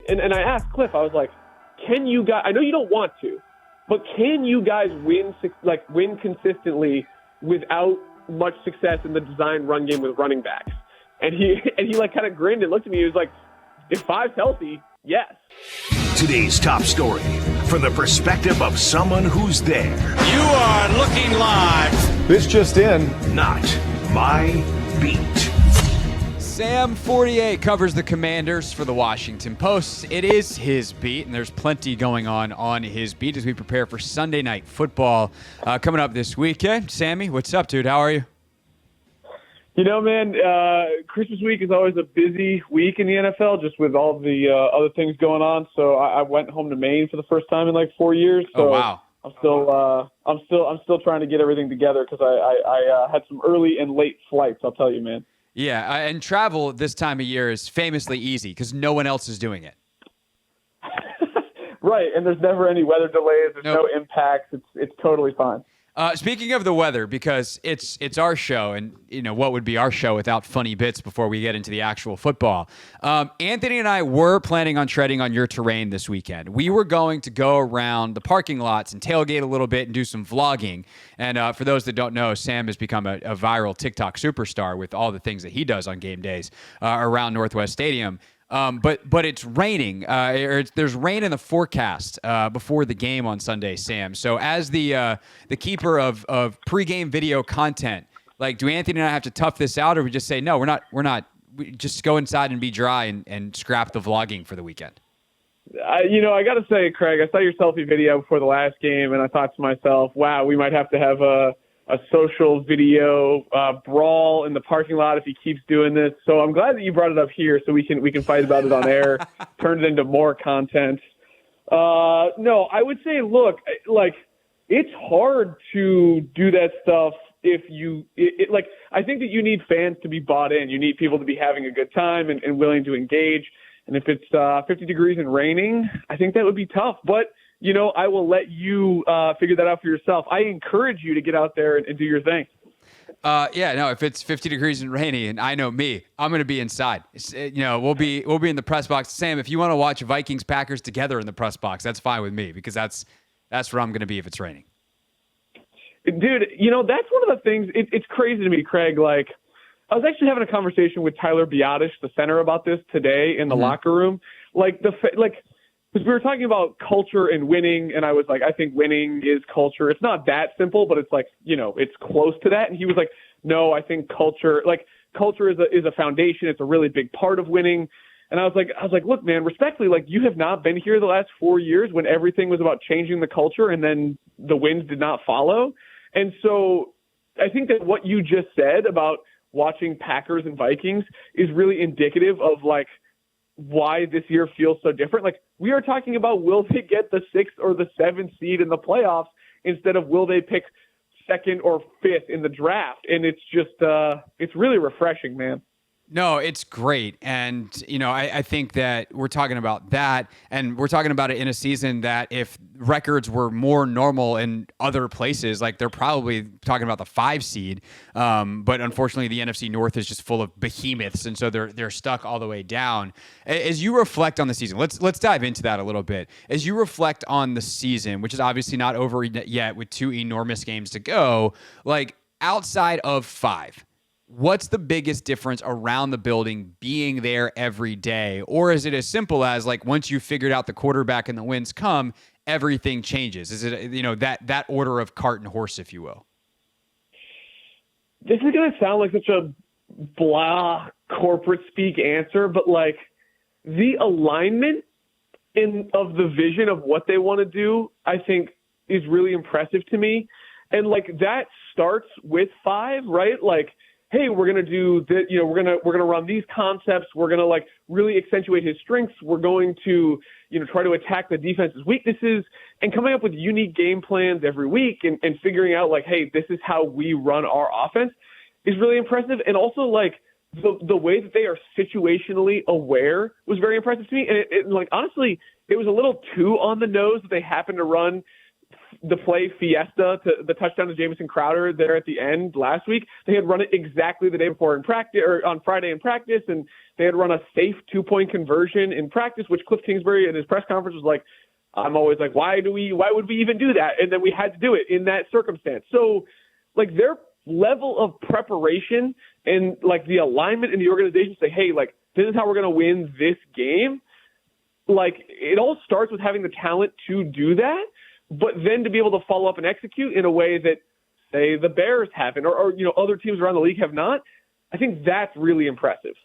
and I asked Kliff, I was like, can you guys, I know you don't want to, but can you guys win consistently without much success in the design run game with running backs? And he like kind of grinned and looked at me. He was like, if Five's healthy, yes. Today's top story from the perspective of someone who's there. You are looking live. This just in. Not my beat. Sam Fortier covers the Commanders for the Washington Post. It is his beat, and there's plenty going on his beat as we prepare for Sunday Night Football coming up this weekend. Sammy, what's up, dude? How are you? You know, man, Christmas week is always a busy week in the NFL, just with all the other things going on. So I went home to Maine for the first time in like 4 years. So oh, wow. I'm still trying to get everything together because I had some early and late flights. I'll tell you, man. Yeah, and travel this time of year is famously easy because no one else is doing it. Right, and there's never any weather delays. There's no impacts. It's totally fine. Speaking of the weather, because it's our show, and you know what would be our show without funny bits before we get into the actual football. Anthony and I were planning on treading on your terrain this weekend. We were going to go around the parking lots and tailgate a little bit and do some vlogging. And for those that don't know, Sam has become a viral TikTok superstar with all the things that he does on game days around Northwest Stadium. But it's raining. There's rain in the forecast before the game on Sunday, Sam. So as the keeper of pregame video content, like, do Anthony and I have to tough this out, or we just say no? We're not. We just go inside and be dry and scrap the vlogging for the weekend. I got to say, Craig, I saw your selfie video before the last game, and I thought to myself, wow, we might have to have a social video brawl in the parking lot if he keeps doing this. So I'm glad that you brought it up here so we can fight about it on air, turn it into more content. No, I would say, look, like, it's hard to do that stuff if you I think that you need fans to be bought in. You need people to be having a good time and willing to engage. And if it's 50 degrees and raining, I think that would be tough. But I will let you figure that out for yourself. I encourage you to get out there and do your thing. If it's 50 degrees and rainy, and I know me, I'm going to be inside. We'll be in the press box. Sam, if you want to watch Vikings Packers together in the press box, that's fine with me because that's where I'm going to be if it's raining. Dude, that's one of the things. It's crazy to me, Craig. Like, I was actually having a conversation with Tyler Biadasz, the center, about this today in the locker room. Because we were talking about culture and winning, and I was like, I think winning is culture. It's not that simple, but it's like, it's close to that. And he was like, no, I think culture is a foundation. It's a really big part of winning. And I was like, look, man, respectfully, like, you have not been here the last 4 years when everything was about changing the culture and then the wins did not follow. And so I think that what you just said about watching Packers and Vikings is really indicative of, like, why this year feels so different. Like, we are talking about, will they get the 6th or the 7th seed in the playoffs instead of will they pick 2nd or 5th in the draft? And it's just, it's really refreshing, man. No, it's great. And, I think that we're talking about that, and we're talking about it in a season that if records were more normal in other places, like, they're probably talking about the 5 seed. But unfortunately, the NFC North is just full of behemoths, and so they're stuck all the way down. As you reflect on the season, let's dive into that a little bit. As you reflect on the season, which is obviously not over yet with 2 enormous games to go, like, outside of 5, what's the biggest difference around the building being there every day? Or is it as simple as, like, once you've figured out the quarterback and the wins come, everything changes? Is it, that order of cart and horse, if you will? This is going to sound like such a blah corporate speak answer, but, like, the alignment of the vision of what they want to do, I think, is really impressive to me. And, like, that starts with 5, right? Like, hey, we're going to do that, we're going to run these concepts. We're going to, like, really accentuate his strengths. We're going to, try to attack the defense's weaknesses, and coming up with unique game plans every week and figuring out, like, hey, this is how we run our offense is really impressive. And also, like, the way that they are situationally aware was very impressive to me. And like, honestly, it was a little too on the nose that they happened to run the play Fiesta to the touchdown to Jamison Crowder there at the end last week. They had run it exactly the day before in practice, or on Friday in practice, and they had run a safe 2-point conversion in practice, which Kliff Kingsbury in his press conference was like, I'm always like, why would we even do that? And then we had to do it in that circumstance. So like their level of preparation and like the alignment in the organization say, hey, like this is how we're going to win this game. Like it all starts with having the talent to do that, but then to be able to follow up and execute in a way that say the Bears haven't or other teams around the league have not. I think that's really impressive.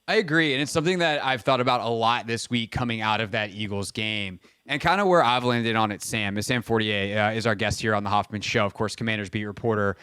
I agree. And it's something that I've thought about a lot this week coming out of that Eagles game. And kind of where I've landed on it, Sam, is Sam Fortier is our guest here on the Hoffman Show, of course, Commanders beat reporter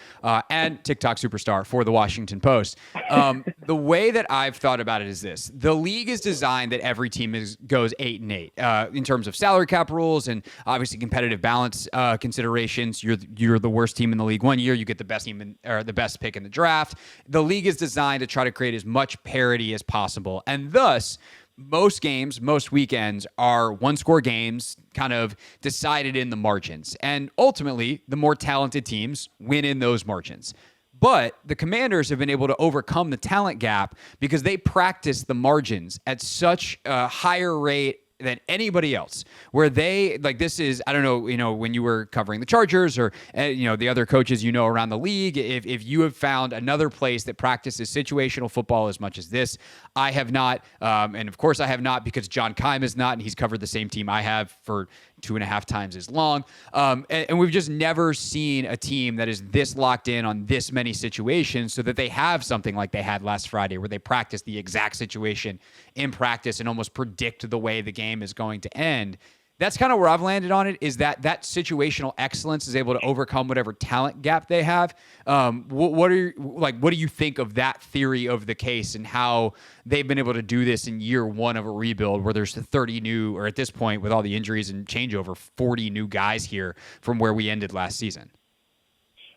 and TikTok superstar for the Washington Post. The way that I've thought about it is this. The league is designed that every team goes 8-8 in terms of salary cap rules and obviously competitive balance considerations. You're the worst team in the league one year. You get the best team or the best pick in the draft. The league is designed to try to create as much parity as possible. And thus, most games, most weekends are one-score games kind of decided in the margins. And ultimately, the more talented teams win in those margins. But the Commanders have been able to overcome the talent gap because they practice the margins at such a higher rate than anybody else, where they like this is, I don't know, when you were covering the Chargers or, the other coaches, around the league, if you have found another place that practices situational football as much as this, I have not. And of course I have not because John Keim is not, and he's covered the same team I have for 2.5 times as long. And we've just never seen a team that is this locked in on this many situations so that they have something like they had last Friday where they practice the exact situation in practice and almost predict the way the game is going to end. That's kind of where I've landed on it, is that situational excellence is able to overcome whatever talent gap they have. What do you think of that theory of the case and how they've been able to do this in year one of a rebuild where there's 30 new, or at this point with all the injuries and changeover, 40 new guys here from where we ended last season?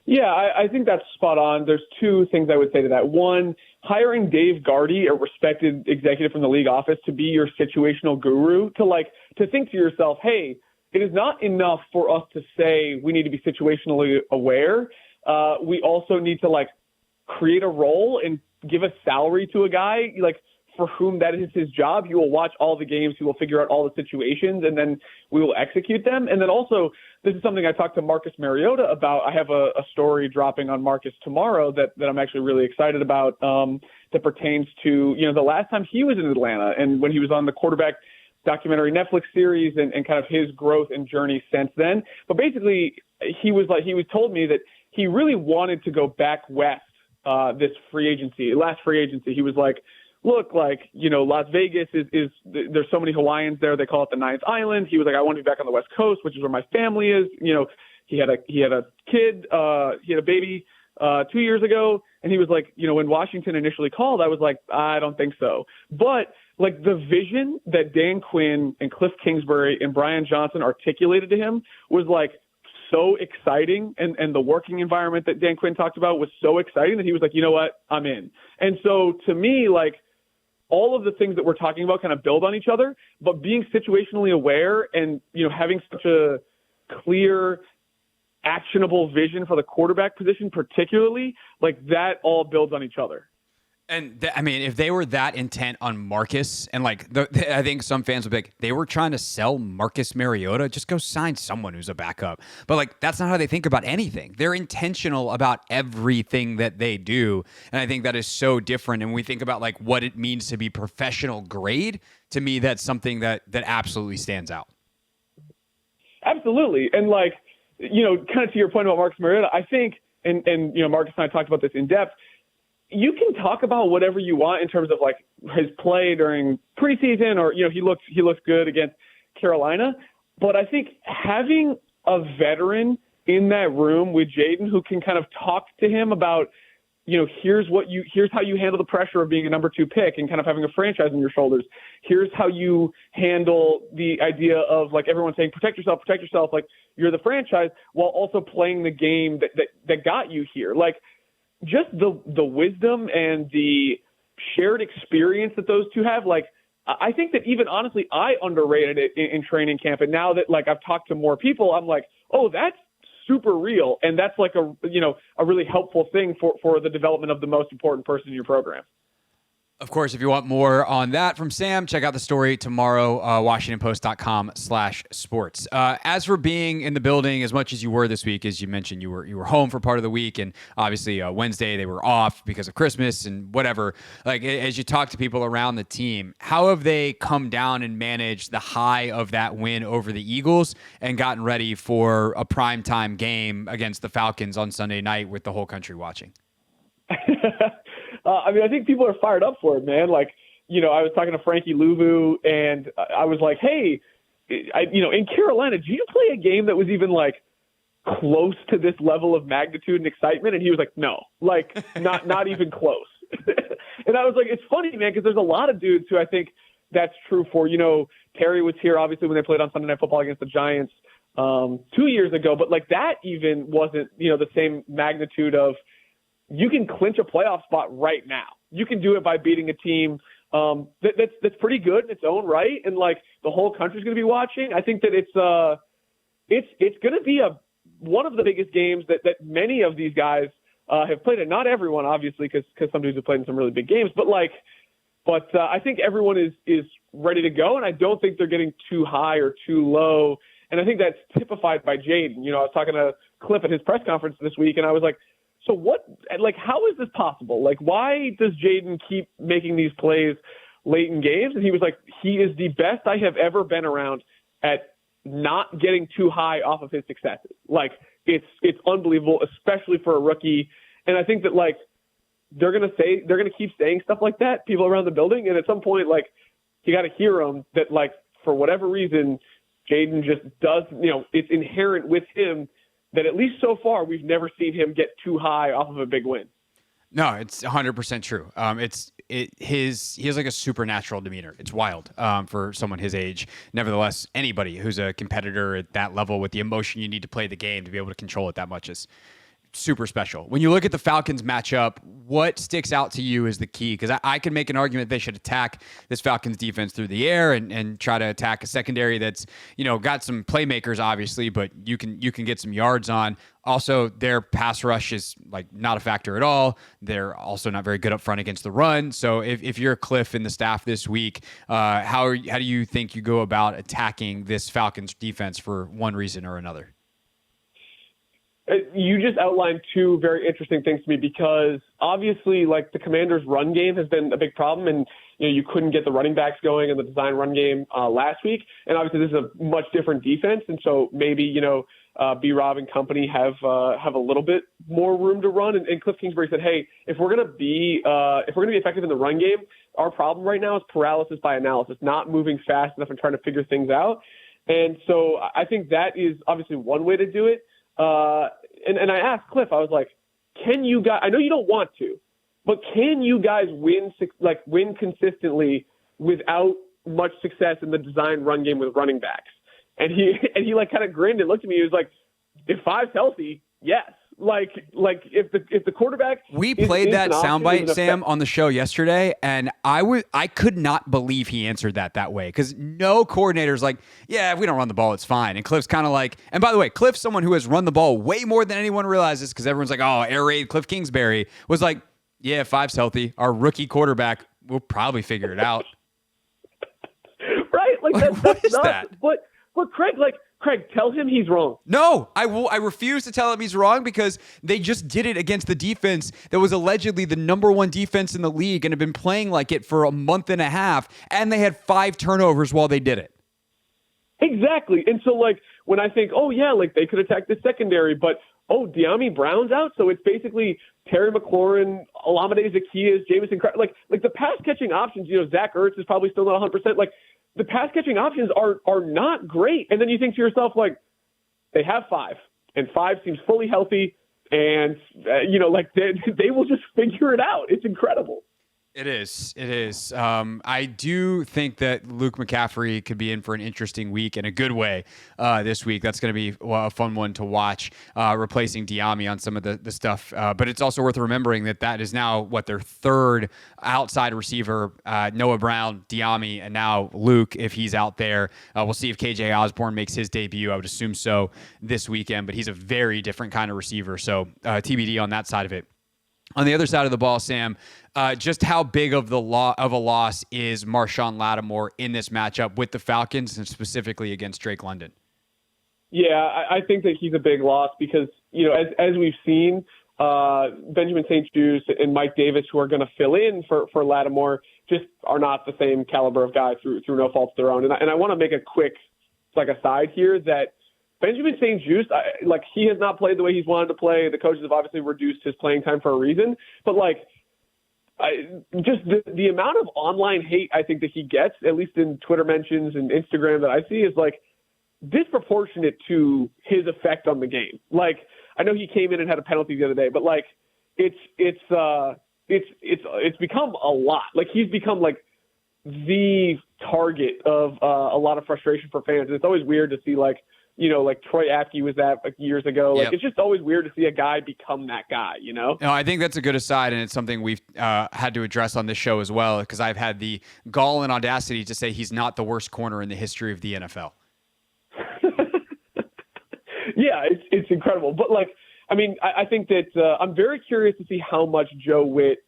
Yeah, I think that's spot on. There's two things I would say to that. One, hiring Dave Gardy, a respected executive from the league office, to be your situational guru, to think to yourself, hey, it is not enough for us to say we need to be situationally aware. We also need to create a role and give a salary to a guy for whom that is his job. He will watch all the games. He will figure out all the situations, and then we will execute them. And then also, this is something I talked to Marcus Mariota about. I have a story dropping on Marcus tomorrow that I'm actually really excited about that pertains to, the last time he was in Atlanta and when he was on the quarterback documentary Netflix series and kind of his growth and journey since then. But basically, he told me that he really wanted to go back west last free agency. He was like, look, Las Vegas is there's so many Hawaiians there. They call it the ninth island. He was like, I want to be back on the West Coast, which is where my family is. He had a kid, he had a baby 2 years ago. And he was like, when Washington initially called, I was like, I don't think so. But the vision that Dan Quinn and Kliff Kingsbury and Brian Johnson articulated to him was so exciting, and the working environment that Dan Quinn talked about was so exciting that he was like, you know what, I'm in. And so to me, all of the things that we're talking about kind of build on each other, but being situationally aware and, having such a clear, actionable vision for the quarterback position, particularly, that all builds on each other. And if they were that intent on Marcus, and I think some fans would be like, they were trying to sell Marcus Mariota, just go sign someone who's a backup. But that's not how they think about anything. They're intentional about everything that they do. And I think that is so different. And when we think about what it means to be professional grade, to me, that's something that absolutely stands out. Absolutely. And kind of to your point about Marcus Mariota, I think, and Marcus and I talked about this in depth, you can talk about whatever you want in terms of his play during preseason, or he looks good against Carolina, but I think having a veteran in that room with Jayden who can kind of talk to him about, here's how you handle the pressure of being a number 2 pick and kind of having a franchise on your shoulders. Here's how you handle the idea of everyone saying protect yourself, you're the franchise, while also playing the game that got you here. Just the wisdom and the shared experience that those two have, I think that even honestly, I underrated it in training camp. And now that like I've talked to more people, I'm like, oh, that's super real. And that's like a really helpful thing for the development of the most important person in your program. Of course, if you want more on that from Sam, check out the story tomorrow, WashingtonPost.com/sports. As for being in the building as much as you were this week, as you mentioned, you were home for part of the week, and obviously Wednesday they were off because of Christmas and whatever. Like as you talk to people around the team, how have they come down and managed the high of that win over the Eagles and gotten ready for a primetime game against the Falcons on Sunday night with the whole country watching? I mean, I think people are fired up for it, man. Like, I was talking to Frankie Louvu, and I was like, hey, in Carolina, did you play a game that was even, like, close to this level of magnitude and excitement? And he was like, no, like, not even close. And I was like, it's funny, man, because there's a lot of dudes who I think that's true for. Terry was here, obviously, when they played on Sunday Night Football against the Giants 2 years ago. But, like, that even wasn't, the same magnitude of, you can clinch a playoff spot right now. You can do it by beating a team that's pretty good in its own right, and like the whole country's going to be watching. I think that it's going to be one of the biggest games that many of these guys have played. And not everyone, obviously, because some dudes have played in some really big games. But I think everyone is ready to go, and I don't think they're getting too high or too low. And I think that's typified by Jayden. I was talking to Kliff at his press conference this week, and I was like, so how is this possible? Like, why does Jayden keep making these plays late in games? And he was like, he is the best I have ever been around at not getting too high off of his successes. Like, it's unbelievable, especially for a rookie. And I think that, like, they're going to keep saying stuff like that, people around the building. And at some point, like, you got to hear them that, like, for whatever reason, Jayden just does, it's inherent with him that at least so far, we've never seen him get too high off of a big win. No, it's 100% true. He has like a supernatural demeanor. It's wild for someone his age. Nevertheless, anybody who's a competitor at that level with the emotion you need to play the game to be able to control it that much is super special. When you look at the Falcons matchup, what sticks out to you as the key? Because I could make an argument they should attack this Falcons defense through the air and try to attack a secondary that's, got some playmakers, obviously, but you can get some yards on. Also, their pass rush is like not a factor at all. They're also not very good up front against the run. So if you're Kliff and the staff this week, how do you think you go about attacking this Falcons defense for one reason or another? You just outlined two very interesting things to me, because obviously, like, the Commanders' run game has been a big problem, and you couldn't get the running backs going in the design run game last week. And obviously, this is a much different defense, and so maybe B-Rob and company have a little bit more room to run. And Kliff Kingsbury said, hey, if we're gonna be effective in the run game, our problem right now is paralysis by analysis, not moving fast enough and trying to figure things out. And so I think that is obviously one way to do it. And I asked Kliff, I was like, can you guys, I know you don't want to, but can you guys win consistently without much success in the design run game with running backs? And he like kind of grinned and looked at me. He was like, if Five's healthy, yes. Like if the quarterback, we played that soundbite, Sam, on the show yesterday, and I could not believe he answered that way, because no coordinator's like, yeah, if we don't run the ball, it's fine. And Kliff's kind of like, and by the way, Kliff's someone who has run the ball way more than anyone realizes, because everyone's like, oh, air raid Kliff Kingsbury, was like, yeah, if Five's healthy, our rookie quarterback will probably figure it out. Right? Like what is nuts. that? But Craig, tell him he's wrong. No, I refuse to tell him he's wrong, because they just did it against the defense that was allegedly the number one defense in the league and have been playing like it for a month and a half, and they had 5 turnovers while they did it. Exactly. And so, like, when I think, oh, yeah, like, they could attack the secondary, but, oh, De'Ami Brown's out, so it's basically Terry McLaurin, Olamide Zaccheaus, Jamison Crowder. Like the pass-catching options, Zach Ertz is probably still not 100%. Like, the pass-catching options are not great. And then you think to yourself, like, they have 5, and 5 seems fully healthy, and, they will just figure it out. It's incredible. It is. It is. I do think that Luke McCaffrey could be in for an interesting week in a good way this week. That's going to be a fun one to watch, replacing Diami on some of the stuff. But it's also worth remembering that is now their third outside receiver, Noah Brown, Diami, and now Luke, if he's out there. We'll see if KJ Osborne makes his debut. I would assume so this weekend, but he's a very different kind of receiver. So TBD on that side of it. On the other side of the ball, Sam, just how big of a loss is Marshon Lattimore in this matchup with the Falcons and specifically against Drake London? Yeah, I think that he's a big loss because, as we've seen, Benjamin St-Juste and Mike Davis, who are going to fill in for Lattimore, just are not the same caliber of guy through no fault of their own. And I want to make a quick aside here that Benjamin St-Juste, he has not played the way he's wanted to play. The coaches have obviously reduced his playing time for a reason. But, just the amount of online hate I think that he gets, at least in Twitter mentions and Instagram that I see, is, disproportionate to his effect on the game. I know he came in and had a penalty the other day, but, it's become a lot. He's become, the target of a lot of frustration for fans. And it's always weird to see, Troy Apke was that years ago. Yep. It's just always weird to see a guy become that guy, No, I think that's a good aside, and it's something we've had to address on this show as well, because I've had the gall and audacity to say he's not the worst corner in the history of the NFL. Yeah, it's incredible. But, I think that I'm very curious to see how much Joe Witt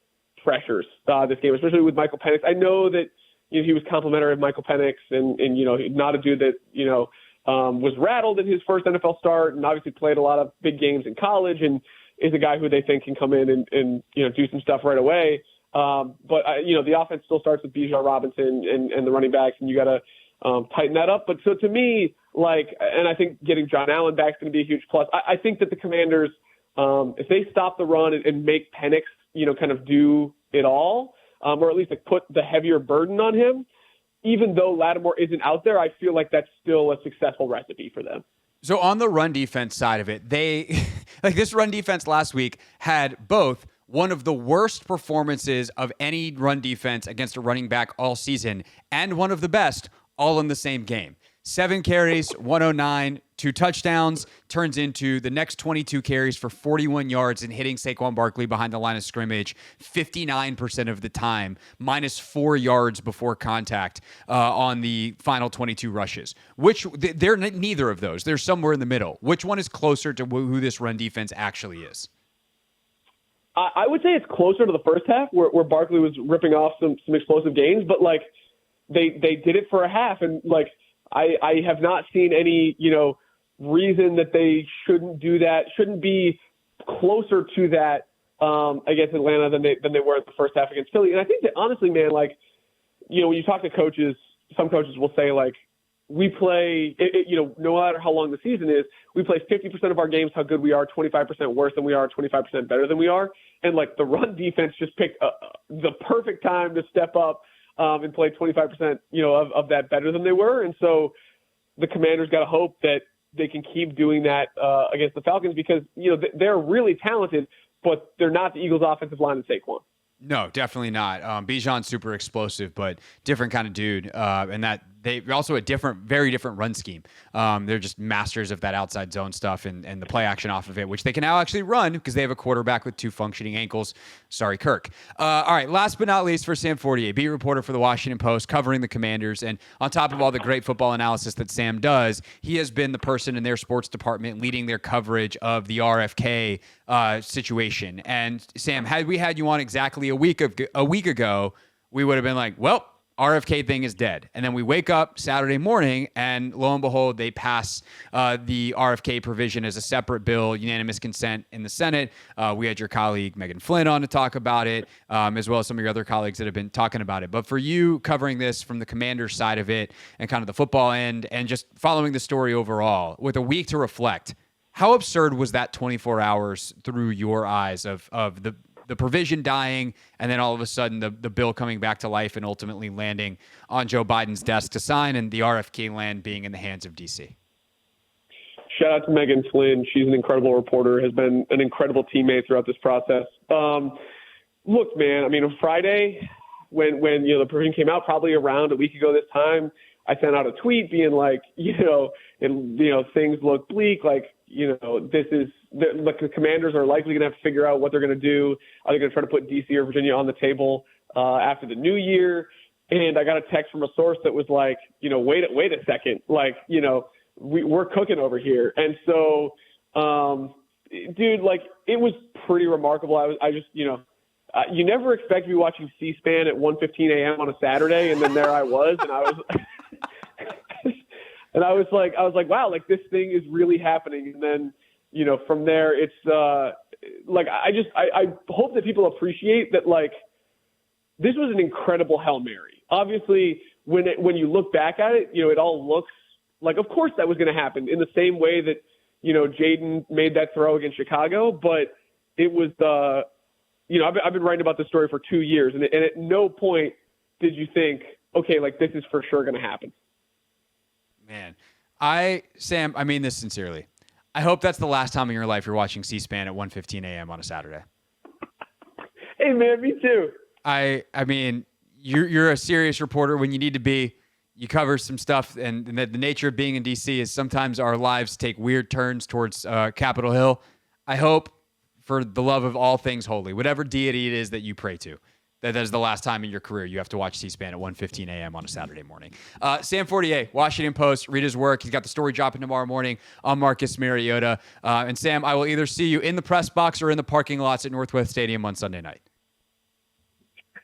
pressures this game, especially with Michael Penix. I know that he was complimentary of Michael Penix and not a dude that, was rattled in his first NFL start and obviously played a lot of big games in college and is a guy who they think can come in and do some stuff right away. But the offense still starts with Bijan Robinson and the running backs, and you got to tighten that up. But so to me, and I think getting John Allen back is going to be a huge plus. I think that the Commanders, if they stop the run and make Penix, kind of do it all, or at least put the heavier burden on him, even though Lattimore isn't out there, I feel like that's still a successful recipe for them. So on the run defense side of it, they this run defense last week had both one of the worst performances of any run defense against a running back all season and one of the best all in the same game. 7 carries, 109, 2 touchdowns, turns into the next 22 carries for 41 yards and hitting Saquon Barkley behind the line of scrimmage 59% of the time, minus 4 yards before contact on the final 22 rushes. They're neither of those. They're somewhere in the middle. Which one is closer to who this run defense actually is? I would say it's closer to the first half where Barkley was ripping off some explosive gains, but they did it for a half, and I have not seen any, reason that they shouldn't do that, shouldn't be closer to that against Atlanta than they were in the first half against Philly. And I think that honestly, man, when you talk to coaches, some coaches will say we play, no matter how long the season is, we play 50% of our games how good we are, 25% worse than we are, 25% better than we are. And the run defense just picked the perfect time to step up and play 25%, of that better than they were. And so the Commanders got to hope that they can keep doing that against the Falcons because, they're really talented, but they're not the Eagles' offensive line in Saquon. No, definitely not. Bijan's super explosive, but different kind of dude. And that they also very different run scheme. They're just masters of that outside zone stuff and the play action off of it, which they can now actually run because they have a quarterback with 2 functioning ankles. Sorry, Kirk. All right, last but not least for Sam Fortier, beat reporter for the Washington Post, covering the Commanders. And on top of all the great football analysis that Sam does, he has been the person in their sports department leading their coverage of the RFK situation. And Sam, had we had you on exactly a week ago, we would have been like, well, RFK thing is dead. And then we wake up Saturday morning and lo and behold, they pass the RFK provision as a separate bill, unanimous consent in the Senate. We had your colleague Megan Flynn on to talk about it, as well as some of your other colleagues that have been talking about it. But for you covering this from the Commanders side of it and kind of the football end and just following the story overall with a week to reflect, how absurd was that 24 hours through your eyes of the provision dying, and then all of a sudden the bill coming back to life and ultimately landing on Joe Biden's desk to sign, and the RFK land being in the hands of D.C.? Shout out to Megan Flynn. She's an incredible reporter, has been an incredible teammate throughout this process. Look, man, I mean, on Friday, when the provision came out, probably around a week ago this time, I sent out a tweet being like, things look bleak. Like, this is the Commanders are likely going to have to figure out what they're going to do. Are they going to try to put DC or Virginia on the table after the new year? And I got a text from a source that was like, wait a second, like, we're cooking over here. And so, dude, like, it was pretty remarkable. I just, you never expect to be watching C-SPAN at 1:15 a.m. on a Saturday, and then there I was, and I was like, wow, like, this thing is really happening. And then, from there, it's like, I hope that people appreciate that, like, this was an incredible Hail Mary. Obviously, when you look back at it, it all looks like, of course, that was going to happen in the same way that, Jayden made that throw against Chicago, but it was I've been writing about this story for 2 years, and at no point did you think, okay, like, this is for sure going to happen. Man, Sam, I mean this sincerely. I hope that's the last time in your life you're watching C-SPAN at 1:15 a.m. on a Saturday. Hey, man, me too. I mean, you're a serious reporter when you need to be. You cover some stuff, and the nature of being in D.C. is sometimes our lives take weird turns towards Capitol Hill. I hope, for the love of all things holy, whatever deity it is that you pray to, that is the last time in your career you have to watch C-SPAN at 1:15 a.m. on a Saturday morning. Sam Fortier, Washington Post, read his work. He's got the story dropping tomorrow morning on Marcus Mariota. And Sam, I will either see you in the press box or in the parking lots at Northwest Stadium on Sunday night.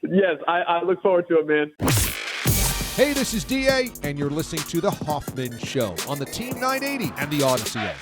Yes, I look forward to it, man. Hey, this is DA, and you're listening to The Hoffman Show on the Team 980 and the Odyssey app.